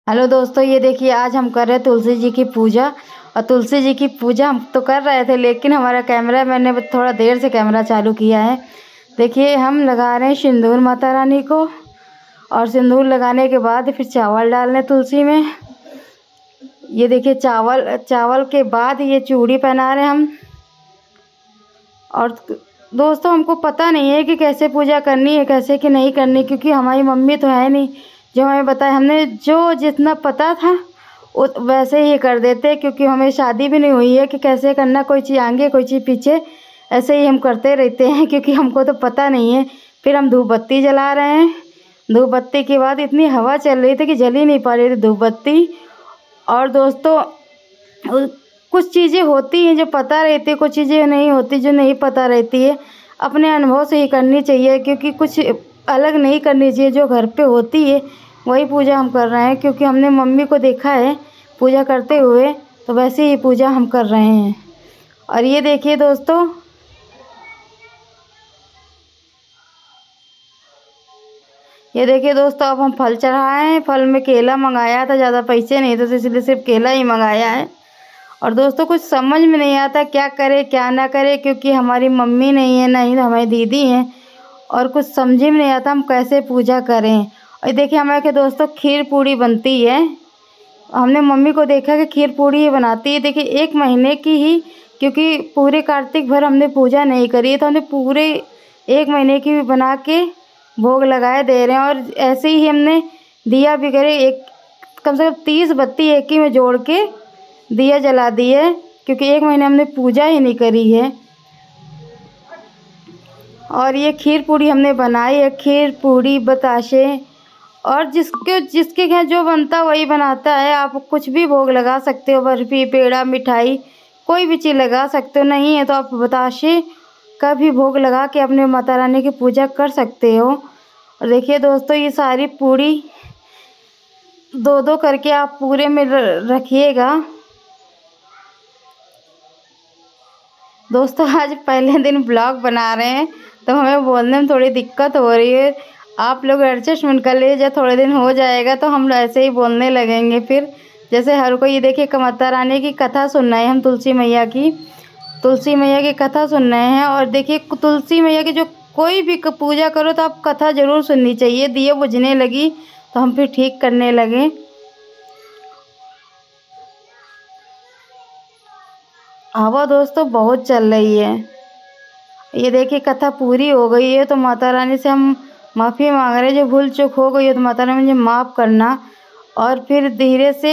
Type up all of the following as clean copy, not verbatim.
Hello दोस्तों, ये देखिए आज हम कर रहे हैं तुलसी जी की पूजा। और तुलसी जी की पूजा हम तो कर रहे थे, लेकिन हमारा कैमरा मैंने थोड़ा देर से कैमरा चालू किया है। देखिए हम लगा रहे हैं सिंदूर माता रानी को, और सिंदूर लगाने के बाद फिर चावल डालने तुलसी में। ये देखिए चावल के बाद ये चूड़ी पहना रहे हैं हम। और दोस्तों हमको पता नहीं है कि कैसे पूजा करनी है, कैसे कि नहीं करनी, क्योंकि हमारी मम्मी तो है नहीं जो हमें बताए। हमने जो जितना पता था वैसे ही कर देते, क्योंकि हमें शादी भी नहीं हुई है कि कैसे करना, कोई चीज़ आगे कोई चीज़ पीछे, ऐसे ही हम करते रहते हैं क्योंकि हमको तो पता नहीं है। फिर हम धूप बत्ती जला रहे हैं। धूप बत्ती के बाद इतनी हवा चल रही थी कि जल ही नहीं पा रही थी धूप बत्ती। और दोस्तों कुछ चीज़ें होती हैं जो पता रहती है, कुछ चीज़ें नहीं होती जो नहीं पता रहती है। अपने अनुभव से ही करनी चाहिए, क्योंकि कुछ अलग नहीं करनी चाहिए। जो घर पे होती है वही पूजा हम कर रहे हैं, क्योंकि हमने मम्मी को देखा है पूजा करते हुए, तो वैसे ही पूजा हम कर रहे हैं। और ये देखिए दोस्तों, अब हम फल चढ़ाए हैं। फल में केला मंगाया था, ज़्यादा पैसे नहीं थे तो इसलिए सिर्फ केला ही मंगाया है। और दोस्तों कुछ समझ में नहीं आता क्या करे क्या ना करे, क्योंकि हमारी मम्मी नहीं है, ना ही हमारी दीदी हैं, और कुछ समझ में नहीं आता हम कैसे पूजा करें। और देखिए हमारे के दोस्तों खीर पूड़ी बनती है। हमने मम्मी को देखा कि खीर पूड़ी ही बनाती है। देखिए 1 महीने की ही, क्योंकि पूरे कार्तिक भर हमने पूजा नहीं करी है, तो हमने पूरे 1 महीने की भी बना के भोग लगाए दे रहे हैं। और ऐसे ही हमने दिया भी करे, एक कम से कम 30 बत्ती एक ही में जोड़ के दिया जला दिए, क्योंकि 1 महीने हमने पूजा ही नहीं करी है। और ये खीर पूड़ी हमने बनाई है। खीर पूड़ी बताशे, और जिसके घर जो बनता वही बनाता है। आप कुछ भी भोग लगा सकते हो, बर्फ़ी पेड़ा मिठाई कोई भी चीज़ लगा सकते हो। नहीं है तो आप बताशे का भी भोग लगा के अपने माता रानी की पूजा कर सकते हो। और देखिए दोस्तों, ये सारी पूड़ी 2-2 करके आप पूरे में रखिएगा। दोस्तों आज पहले दिन ब्लॉग बना रहे हैं, तो हमें बोलने में थोड़ी दिक्कत हो रही है। आप लोग एडजस्टमेंट कर लीजिए, जब थोड़े दिन हो जाएगा तो हम ऐसे ही बोलने लगेंगे फिर, जैसे हर कोई। ये देखिए माता रानी की कथा सुन रहे हैं हम, तुलसी मैया की कथा सुन रहे हैं। और देखिए तुलसी मैया की जो कोई भी पूजा करो तो आप कथा ज़रूर सुननी चाहिए। दिए बुझने लगी तो हम फिर ठीक करने लगे। हवा दोस्तों बहुत चल रही है। ये देखिए कथा पूरी हो गई है, तो माता रानी से हम माफ़ी मांग रहे हैं। जो भूल चूक हो गई है तो माता रानी मुझे माफ़ करना। और फिर धीरे से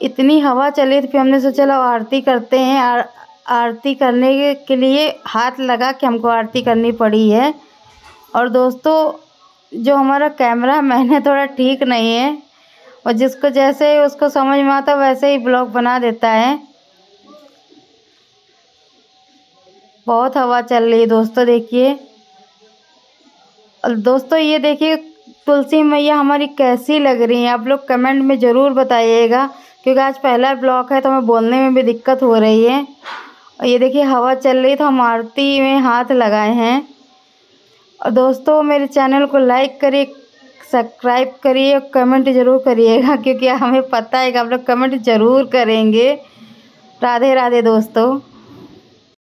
इतनी हवा चली तो फिर हमने सोचा चलो आरती करते हैं। आरती करने के लिए हाथ लगा के हमको आरती करनी पड़ी है। और दोस्तों जो हमारा कैमरा मैंने थोड़ा ठीक नहीं है, और जिसको जैसे उसको समझ में आता वैसे ही ब्लॉग बना देता है। बहुत हवा चल रही है दोस्तों, देखिए। और दोस्तों ये देखिए तुलसी मैया हमारी कैसी लग रही है, आप लोग कमेंट में ज़रूर बताइएगा, क्योंकि आज पहला ब्लॉग है तो हमें बोलने में भी दिक्कत हो रही है। और ये देखिए हवा चल रही तो हम आरती में हाथ लगाए हैं। और दोस्तों मेरे चैनल को लाइक करिए, सब्सक्राइब करिए, कमेंट ज़रूर करिएगा, क्योंकि हमें पता है कि आप लोग कमेंट ज़रूर करेंगे। राधे राधे दोस्तों।